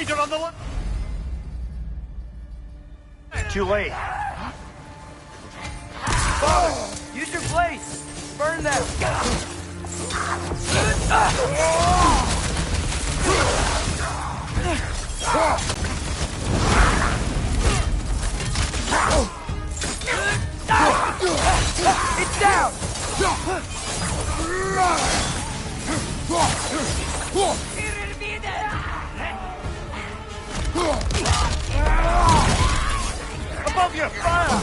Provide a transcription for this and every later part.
Raider on the left! Too late. Father, use your blades! Burn them! It's down! Above you! Fire!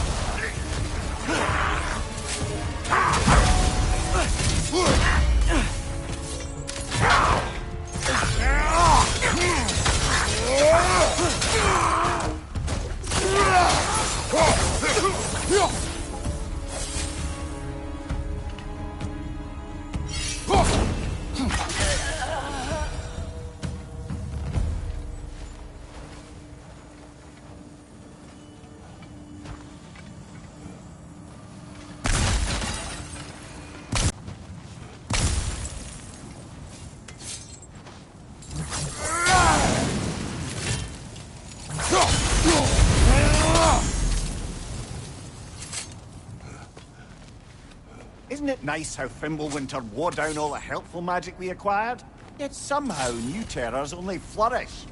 Isn't it nice how Fimbulwinter wore down all the helpful magic we acquired? Yet somehow new terrors only flourish.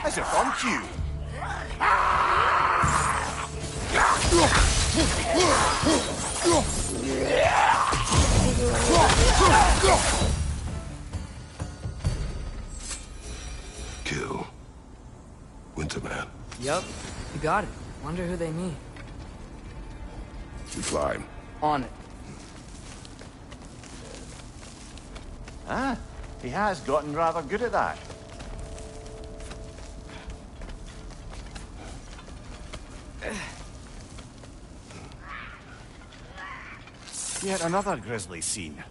As if on cue. Kill Winterman. Yup, you got it. Wonder who they mean. We climb. On it. Ah, he has gotten rather good at that. Yet another grisly scene.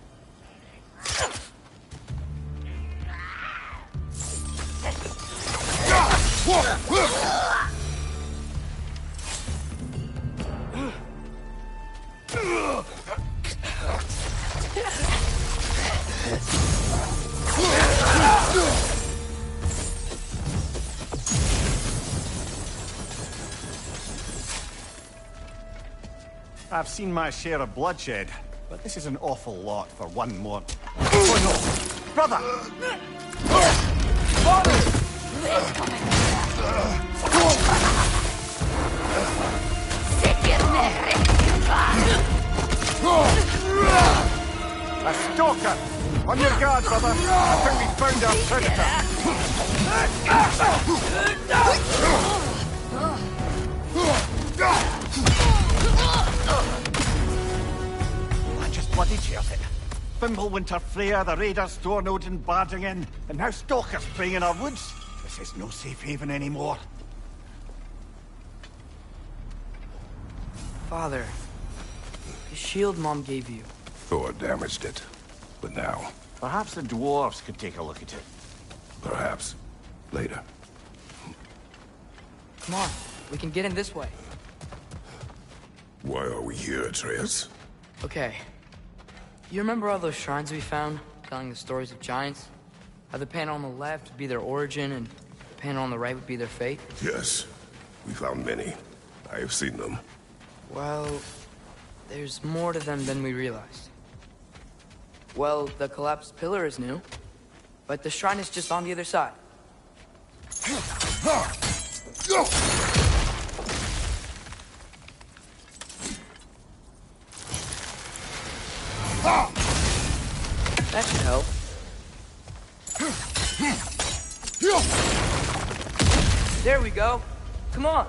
I've seen my share of bloodshed, but this is an awful lot for one more. Oh no! Brother! Father! A stalker! On your guard, brother! I think we found our predator! I just bloody cheered it. Fimbulwinter Freya, the raiders, Stornodin barging in, and now stalkers preying in our woods. This is no safe haven anymore. Father, the shield Mom gave you. Thor damaged it. But now, Perhaps the dwarves could take a look at it. perhaps, later. Come on, we can get in this way. Why are we here, Atreus? Okay. You remember all those shrines we found, telling the stories of giants? How the panel on the left would be their origin, and the panel on the right would be their fate? Yes, we found many. I have seen them. Well, there's more to them than we realized. Well, the collapsed pillar is new, but the shrine is just on the other side. That should help. There we go. Come on.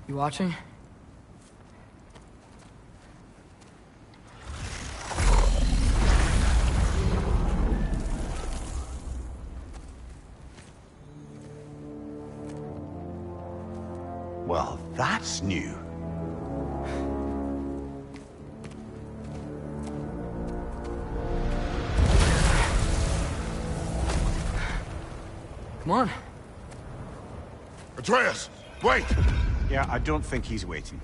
You watching? Well, that's new. Come on. Atreus! Wait! Yeah, I don't think he's waiting.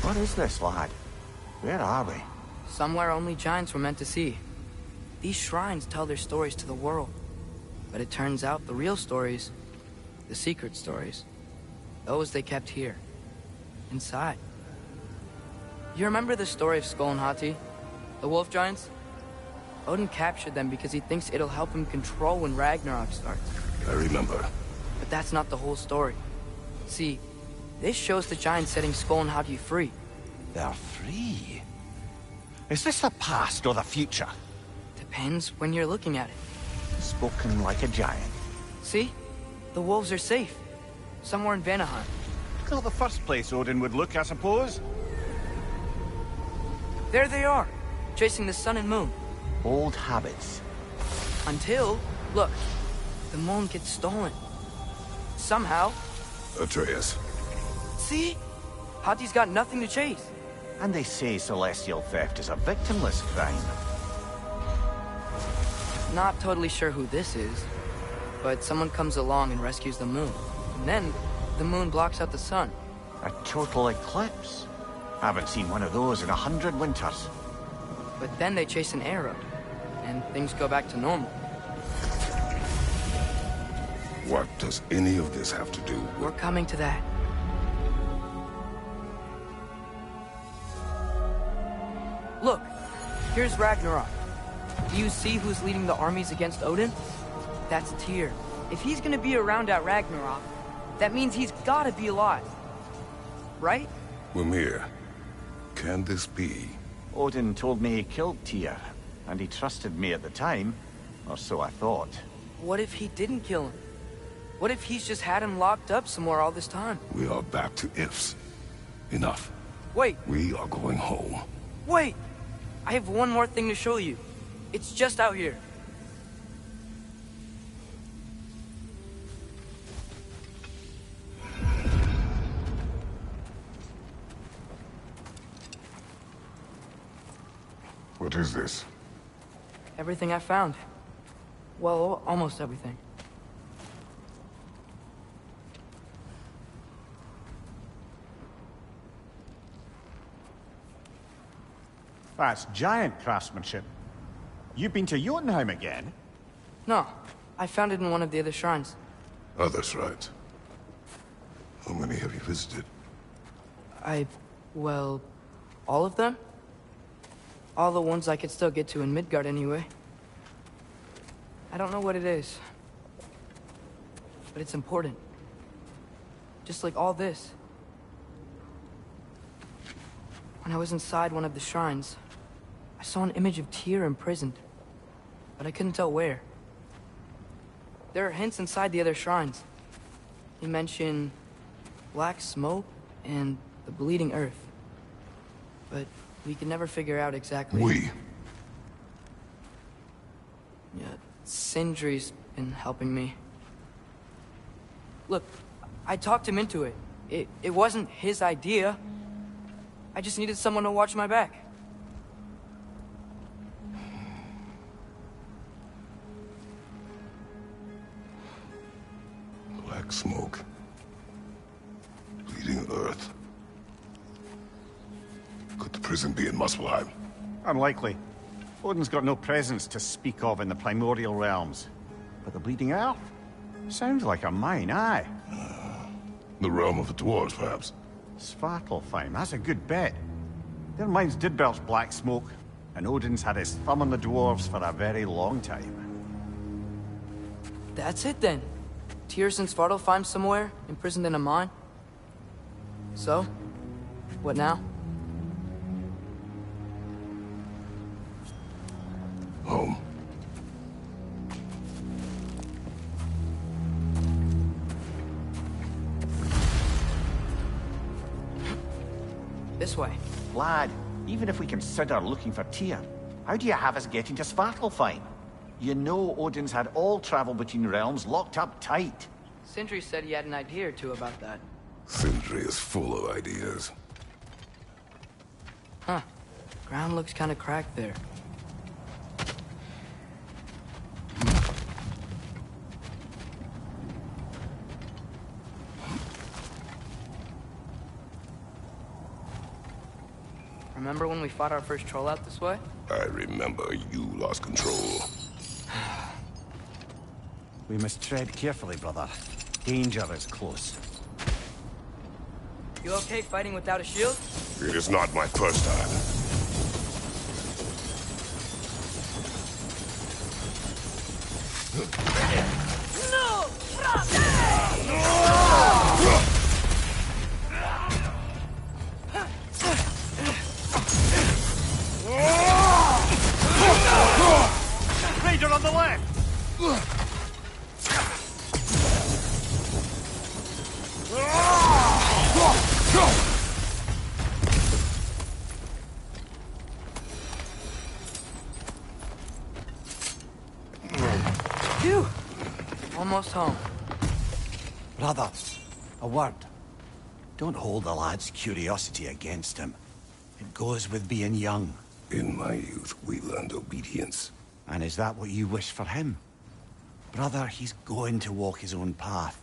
What is this, lad? Where are we? Somewhere only giants were meant to see. These shrines tell their stories to the world. But it turns out the real stories, the secret stories, those they kept here, inside. You remember the story of Skull and Hati, the wolf giants? Odin captured them because he thinks it'll help him control when Ragnarok starts. I remember. But that's not the whole story. See, this shows the giants setting Skull and Hati free. They're free. Is this the past or the future? Depends when you're looking at it. Spoken like a giant. See? The wolves are safe. Somewhere in Vanaheim. Not the first place Odin would look, I suppose. There they are, chasing the sun and moon. Old habits. Until, look, the moon gets stolen. Somehow. Atreus. See? Hati's got nothing to chase. And they say celestial theft is a victimless crime. Not totally sure who this is, but someone comes along and rescues the moon. And then, the moon blocks out the sun. A total eclipse. Haven't seen one of those in 100 winters. But then they chase an arrow, and things go back to normal. What does any of this have to do with... We're coming to that. Look, here's Ragnarok. Do you see who's leading the armies against Odin? That's Tyr. If he's gonna be around at Ragnarok, that means he's gotta be alive. Right? Mimir, can this be? Odin told me he killed Tyr, and he trusted me at the time, or so I thought. What if he didn't kill him? What if he's just had him locked up somewhere all this time? We are back to ifs. Enough. Wait, We are going home. wait! I have one more thing to show you. It's just out here. What is this? Everything I found. Well, almost everything. That's giant craftsmanship. You've been to Jotunheim again? No, I found it in one of the other shrines. Others, right? How many have you visited? Well, all of them? All the ones I could still get to in Midgard anyway. I don't know what it is. But it's important. Just like all this. When I was inside one of the shrines, I saw an image of Tyr imprisoned. But I couldn't tell where. There are hints inside the other shrines. They mention black smoke and the bleeding earth. But we could never figure out exactly... We? Yeah, Sindri's been helping me. Look, I talked him into it. It wasn't his idea. I just needed someone to watch my back. Black smoke. Bleeding earth. Could the prison be in Muspelheim? Unlikely. Odin's got no presence to speak of in the primordial realms. But the Bleeding Earth? Sounds like a mine, aye. The realm of the dwarves, perhaps? Svartalfheim, that's a good bet. Their mines did belch black smoke, and Odin's had his thumb on the dwarves for a very long time. That's it then. Tyr's in Svartalfheim somewhere, imprisoned in a mine. So, what now? Home. This way. Lad, even if we consider looking for Tyr, how do you have us getting to Svartalfheim? You know Odin's had all travel between realms locked up tight. Sindri said he had an idea or two about that. Sindri is full of ideas. Huh. Ground looks kind of cracked there. Remember when we fought our first troll out this way? I remember you lost control. We must tread carefully, brother. Danger is close. You okay fighting without a shield? It is not my first time. No! Raider on the left! Phew! Almost home. Brother, a word. Don't hold the lad's curiosity against him. It goes with being young. In my youth, we learned obedience. And is that what you wish for him? Brother, he's going to walk his own path.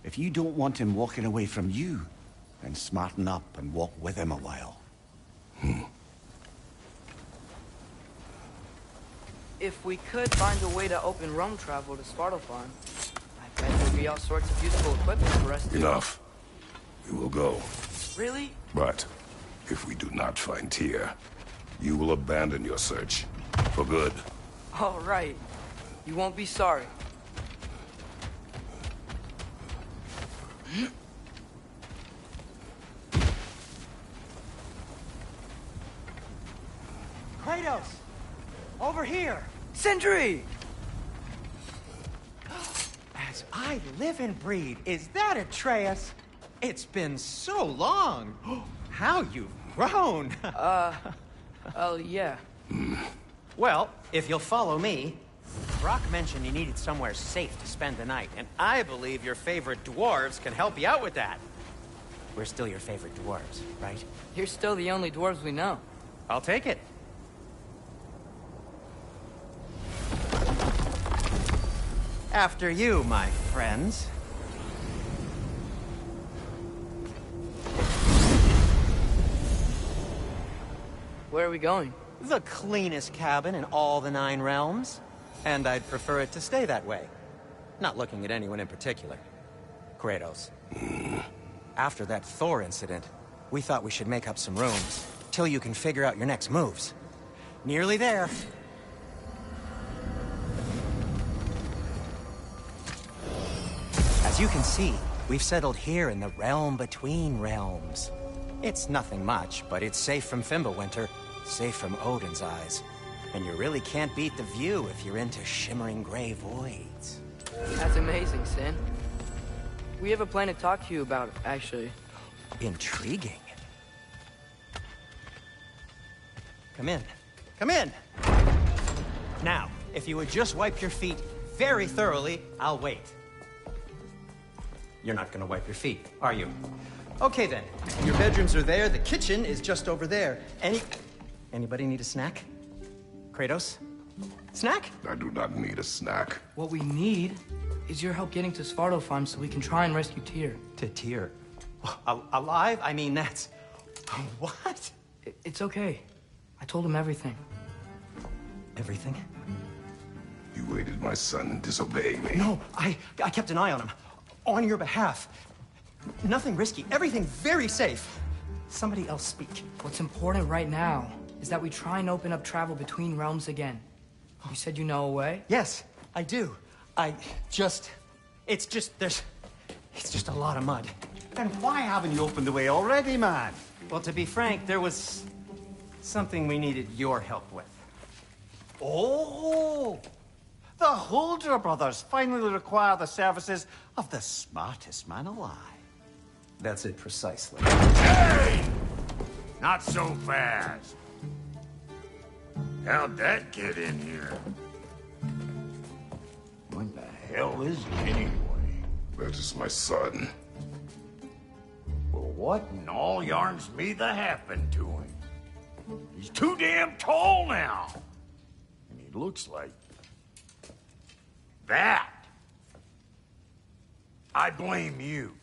If you don't want him walking away from you, then smarten up and walk with him a while. If we could find a way to open roam travel to Svartalfheim, I bet there'd be all sorts of useful equipment for us to... Enough. We will go. Really? But if we do not find Tyr, you will abandon your search. For good. All right. You won't be sorry. Kratos! Over here! Sindri! As I live and breathe, is that Atreus? It's been so long! How you've grown! Oh, yeah. Well, if you'll follow me, Brock mentioned you needed somewhere safe to spend the night, and I believe your favorite dwarves can help you out with that. We're still your favorite dwarves, right? You're still the only dwarves we know. I'll take it. After you, my friends. Where are we going? The cleanest cabin in all the 9 realms. And I'd prefer it to stay that way. Not looking at anyone in particular. Kratos. After that Thor incident, we thought we should make up some rooms, till you can figure out your next moves. Nearly there. As you can see, we've settled here in the realm between realms. It's nothing much, but it's safe from Fimbulwinter, safe from Odin's eyes. And you really can't beat the view if you're into shimmering gray voids. That's amazing, Sin. We have a plan to talk to you about, actually. Intriguing. Come in. Come in! Now, if you would just wipe your feet very thoroughly, I'll wait. You're not gonna wipe your feet, are you? Okay then. Your bedrooms are there, the kitchen is just over there. Anybody need a snack? Kratos? Snack? I do not need a snack. What we need is your help getting to Svartalfheim so we can try and rescue Tyr. To Tyr. Alive? I mean, that's... What? It's okay. I told him everything. Everything? You aided my son in disobeying me. No, I kept an eye on him. On your behalf. Nothing risky. Everything very safe. Somebody else speak. What's important right now is that we try and open up travel between realms again. You said you know a way? Yes, I do. It's just a lot of mud. Then why haven't you opened the way already, man? Well, to be frank, there was something we needed your help with. Oh! The Holder brothers finally require the services of the smartest man alive. That's it precisely. Hey! Not so fast. How'd that get in here? What the hell is it anyway? That is my son. Well, what in all yarns me the happened to him? He's too damn tall now. And he looks like... that. I blame you.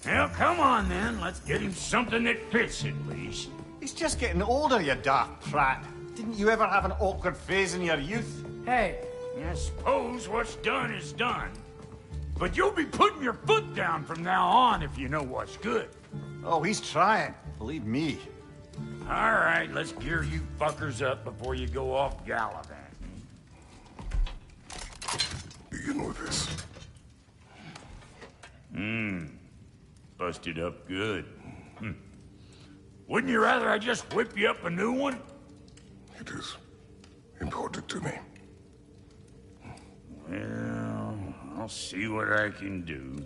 Well, come on then. Let's get him something that fits at least. He's just getting older, you daft prat. Didn't you ever have an awkward phase in your youth? Hey, I suppose what's done is done. But you'll be putting your foot down from now on if you know what's good. Oh, he's trying. Believe me. All right, let's gear you fuckers up before you go off gallivanting. Begin with this. Busted up good. Wouldn't you rather I just whip you up a new one? It is important to me. Well, I'll see what I can do.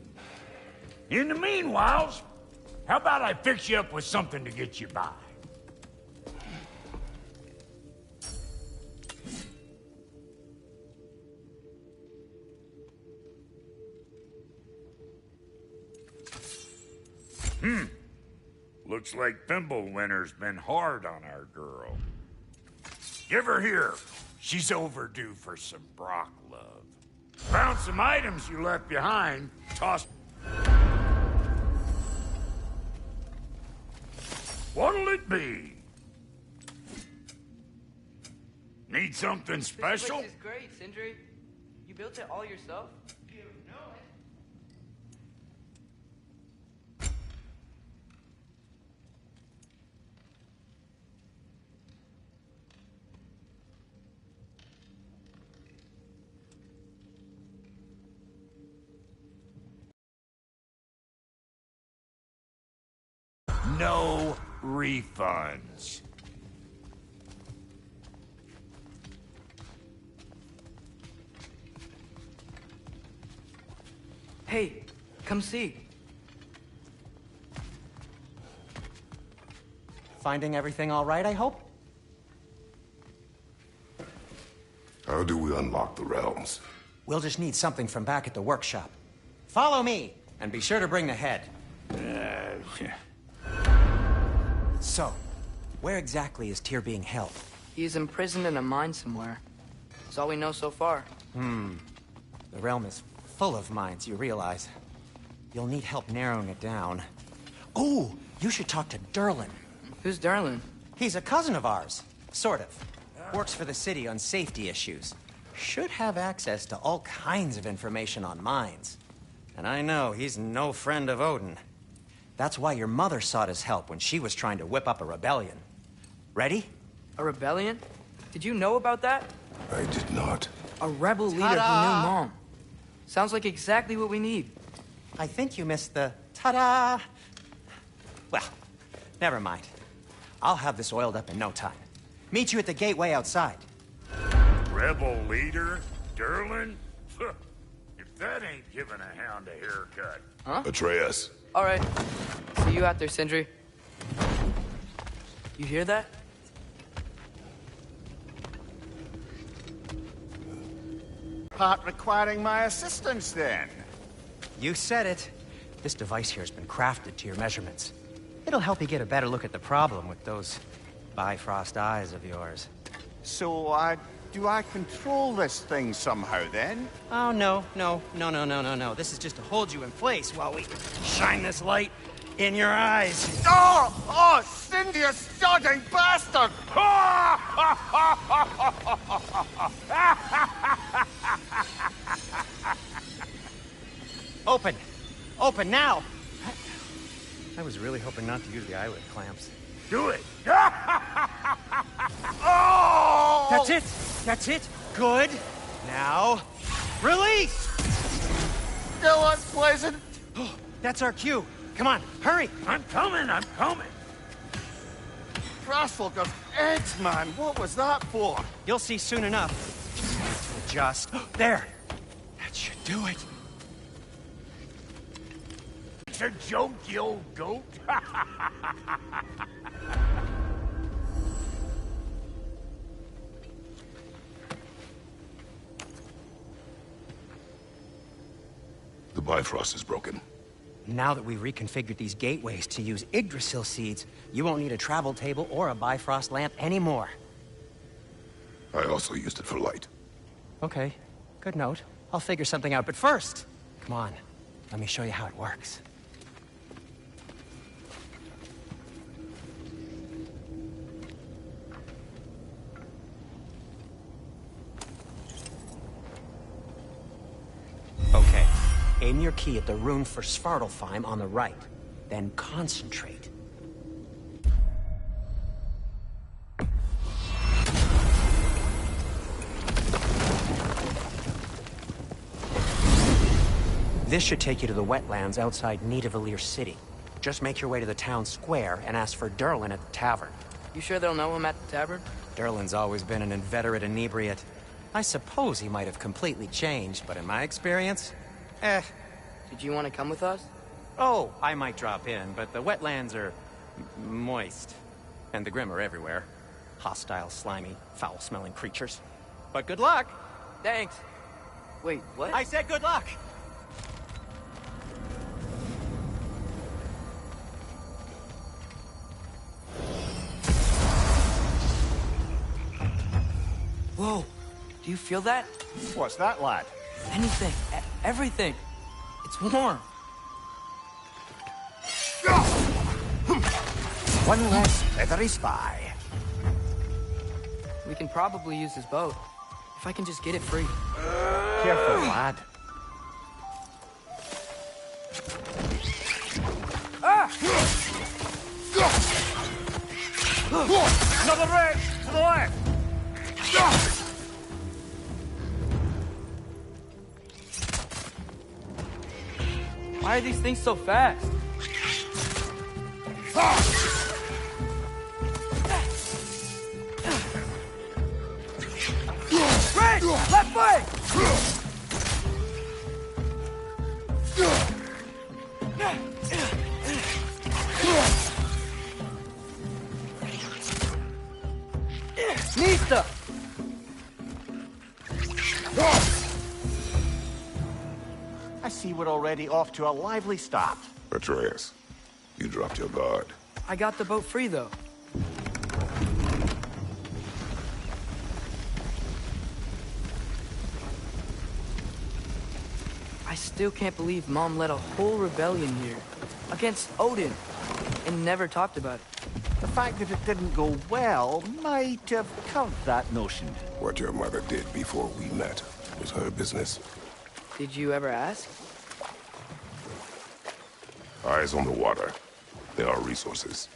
In the meanwhile, how about I fix you up with something to get you by? Looks like Thimblewinter's been hard on our girl. Give her here. She's overdue for some Brock love. Found some items you left behind. Tossed. What'll it be? Need something special? This place is great, Sindri. You built it all yourself? You know it. No refunds. Hey, come see. Finding everything all right, I hope? How do we unlock the realms? We'll just need something from back at the workshop. Follow me, and be sure to bring the head. So, where exactly is Tyr being held? He's imprisoned in a mine somewhere. That's all we know so far. The realm is full of mines, you realize. You'll need help narrowing it down. Oh, you should talk to Derlin. Who's Darlin? He's a cousin of ours. Sort of. Works for the city on safety issues. Should have access to all kinds of information on mines. And I know he's no friend of Odin. That's why your mother sought his help when she was trying to whip up a rebellion. Ready? A rebellion? Did you know about that? I did not. A rebel leader who knew Ta-da! Mom. Sounds like exactly what we need. I think you missed the ta-da. Well, never mind. I'll have this oiled up in no time. Meet you at the gateway outside. Rebel leader? Derlin? If that ain't giving a hound a haircut. Atreus. All right. See you out there, Sindri. You hear that? Part requiring my assistance, then. You said it. This device here has been crafted to your measurements. It'll help you get a better look at the problem with those Bifrost eyes of yours. So, do I control this thing somehow, then? Oh, no. This is just to hold you in place while we shine this light in your eyes. Oh, Cindy, you sodding bastard! Open! Open now! I was really hoping not to use the eyelid clamps. Do it! Oh! That's it! That's it! Good! Now, release! Still unpleasant. That's our cue. Come on, hurry! I'm coming! Crossfolkers, eggs, man. What was that for? You'll see soon enough. Just there. That should do it. It's a joke, you old goat. The The Bifrost is broken. Now that we've reconfigured these gateways to use Yggdrasil seeds, you won't need a travel table or a Bifrost lamp anymore. I also used it for light. Okay, good note. I'll figure something out, but first, come on, let me show you how it works. Okay, aim your key at the rune for Svartalfheim on the right, then concentrate. This should take you to the wetlands outside Nidavellir City. Just make your way to the town square and ask for Durlin at the tavern. You sure they'll know him at the tavern? Durlin's always been an inveterate inebriate. I suppose he might have completely changed, but in my experience, Did you want to come with us? Oh, I might drop in, but the wetlands are moist. And the Grim are everywhere. Hostile, slimy, foul-smelling creatures. But good luck! Thanks. Wait, what? I said good luck! Whoa, do you feel that? What's that, lad? Anything, everything. It's warm. One less feathery spy. We can probably use this boat. If I can just get it free. Careful, lad. Another red to the left! Why are these things so fast? Red! Left leg! Nista! I see we're already off to a lively start. Atreus, you dropped your guard. I got the boat free, though. I still can't believe Mom led a whole rebellion here. Against Odin. And never talked about it. The fact that it didn't go well might have curved that notion. What your mother did before we met was her business. Did you ever ask? Eyes on the water. There are resources.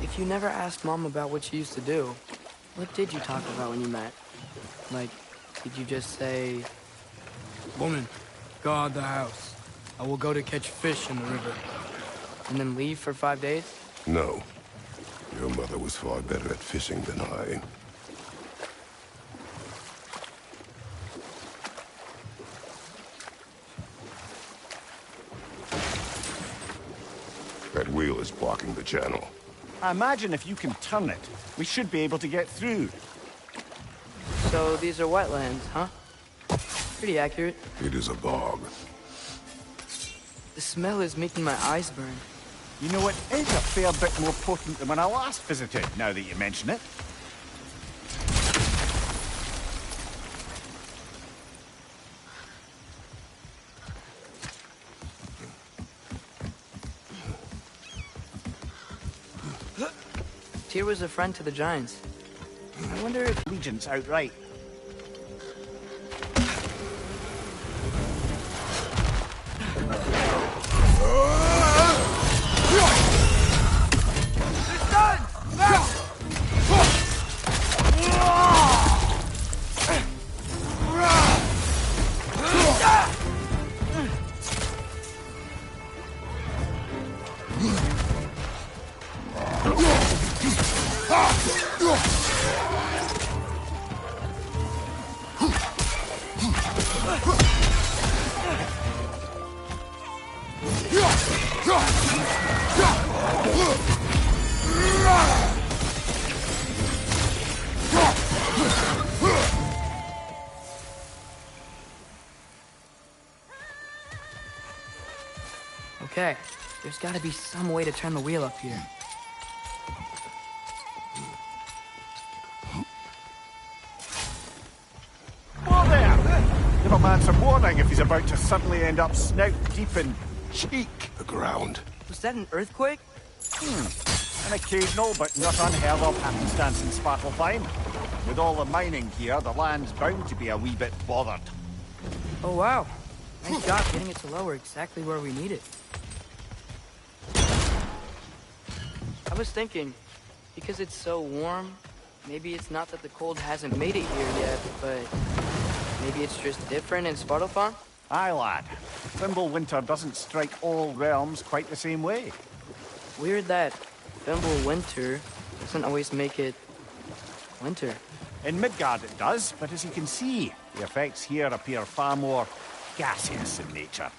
If you never asked Mom about what she used to do, what did you talk about when you met? Like, did you just say... Woman, guard the house. I will go to catch fish in the river. And then leave for 5 days? No. Your mother was far better at fishing than I. That wheel is blocking the channel. I imagine if you can turn it, we should be able to get through. So these are wetlands, huh? Pretty accurate. It is a bog. The smell is making my eyes burn. You know, it is a fair bit more potent than when I last visited, now that you mention it. Tyr was a friend to the Giants. I wonder if... Allegiance outright. Okay, there's gotta be some way to turn the wheel up here. Whoa there! Give a man some warning if he's about to suddenly end up snout deep in cheek. The ground. Was that an earthquake? An occasional but not unheard of happenstance in Svartalfheim. With all the mining here, the land's bound to be a wee bit bothered. Oh wow. Nice job getting it to lower exactly where we need it. I was thinking, because it's so warm, maybe it's not that the cold hasn't made it here yet, but maybe it's just different in Svartalfheim? Aye, lad. Thimble winter doesn't strike all realms quite the same way. Weird that Thimble winter doesn't always make it winter. In Midgard it does, but as you can see, the effects here appear far more gaseous in nature.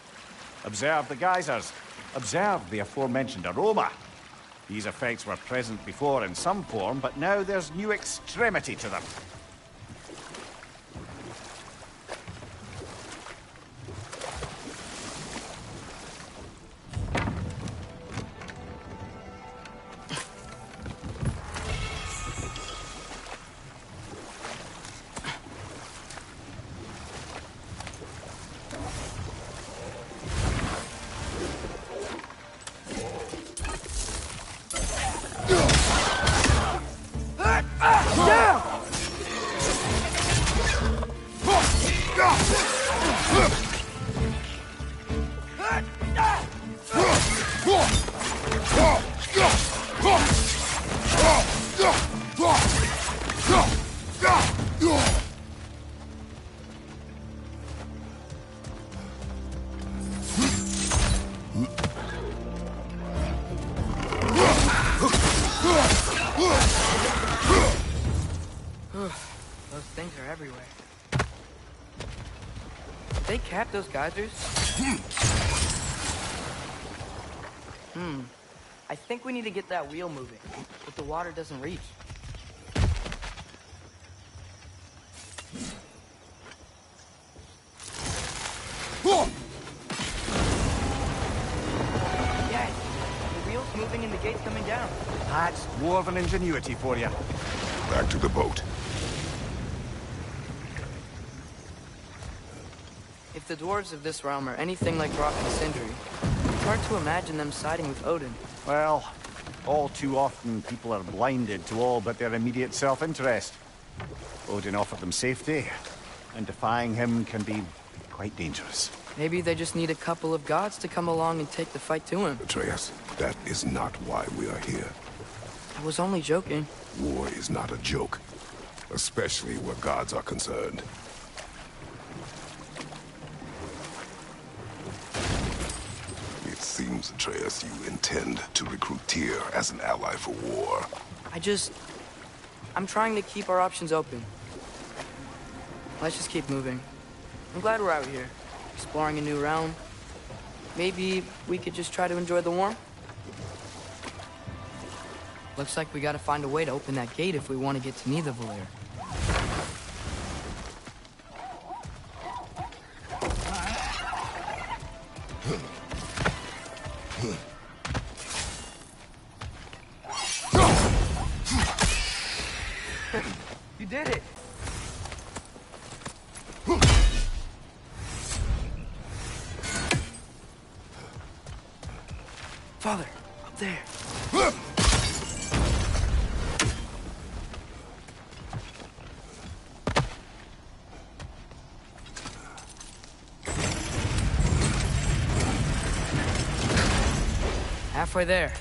Observe the geysers. Observe the aforementioned aroma. These effects were present before in some form, but now there's new extremity to them. Those things are everywhere. Did they cap those geysers? I think we need to get that wheel moving, but the water doesn't reach. Yes! The wheel's moving and the gate's coming down. That's more than ingenuity for you. Back to the boat. If the dwarves of this realm are anything like Rock and Sindri, it's hard to imagine them siding with Odin. Well, all too often people are blinded to all but their immediate self-interest. Odin offered them safety, and defying him can be quite dangerous. Maybe they just need a couple of gods to come along and take the fight to him. Atreus, that is not why we are here. I was only joking. War is not a joke, especially where gods are concerned. It seems, Atreus, you intend to recruit Tyr as an ally for war. I'm trying to keep our options open. Let's just keep moving. I'm glad we're out here, exploring a new realm. Maybe we could just try to enjoy the warmth? Looks like we gotta find a way to open that gate if we want to get to Nidavellir. You did it! Father, up there. Halfway there.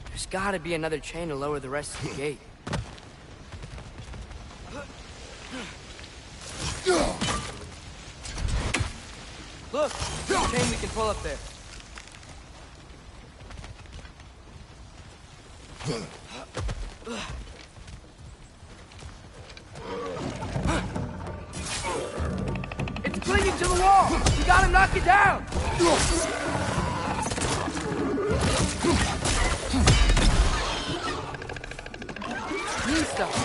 There's gotta be another chain to lower the rest of the gate. Look! There's a chain we can pull up there. It's clinging to the wall! We gotta knock it down! New stuff.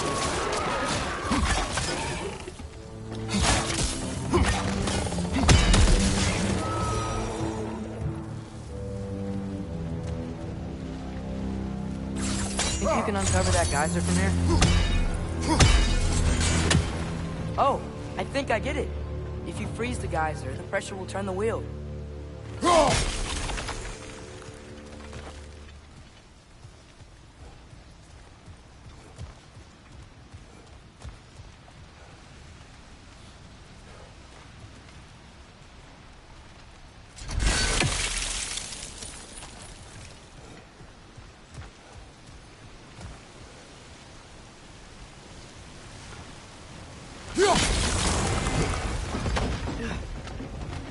you can uncover that geyser from here? Oh, I think I get it. If you freeze the geyser, the pressure will turn the wheel.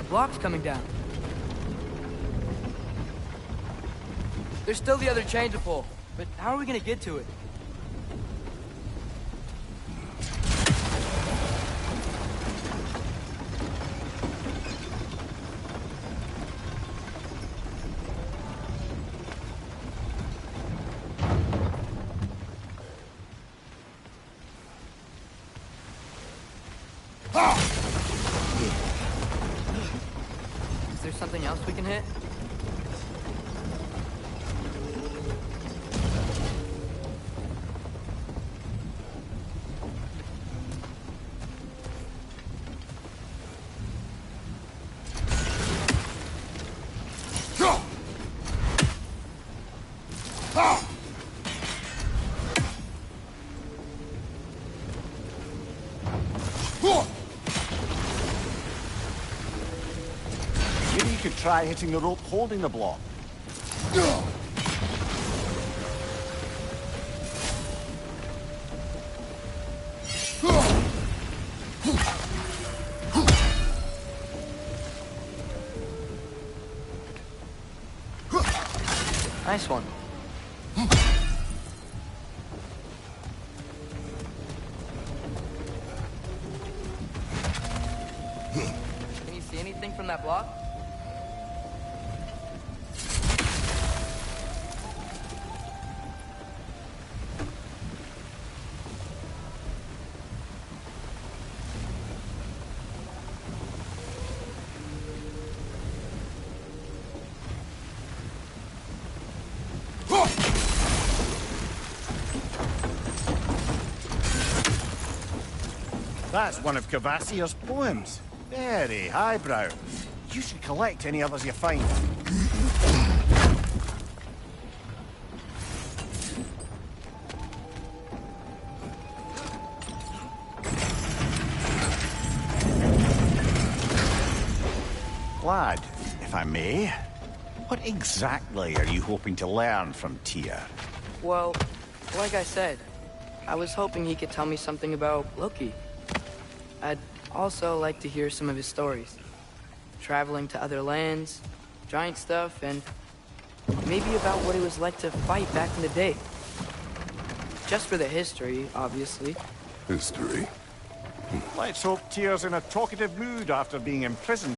Block's coming down. There's still the other chain to pull, but how are we gonna get to it? Is there something else we can hit? Maybe you could try hitting the rope holding the block. Nice one. Can you see anything from that block? That's one of Cavassier's poems. Very highbrow. You should collect any others you find. Lad, if I may, what exactly are you hoping to learn from Tyr? Well, like I said, I was hoping he could tell me something about Loki. I'd also like to hear some of his stories. Traveling to other lands, giant stuff, and maybe about what it was like to fight back in the day. Just for the history, obviously. History? Let's hope Tyr's in a talkative mood after being imprisoned.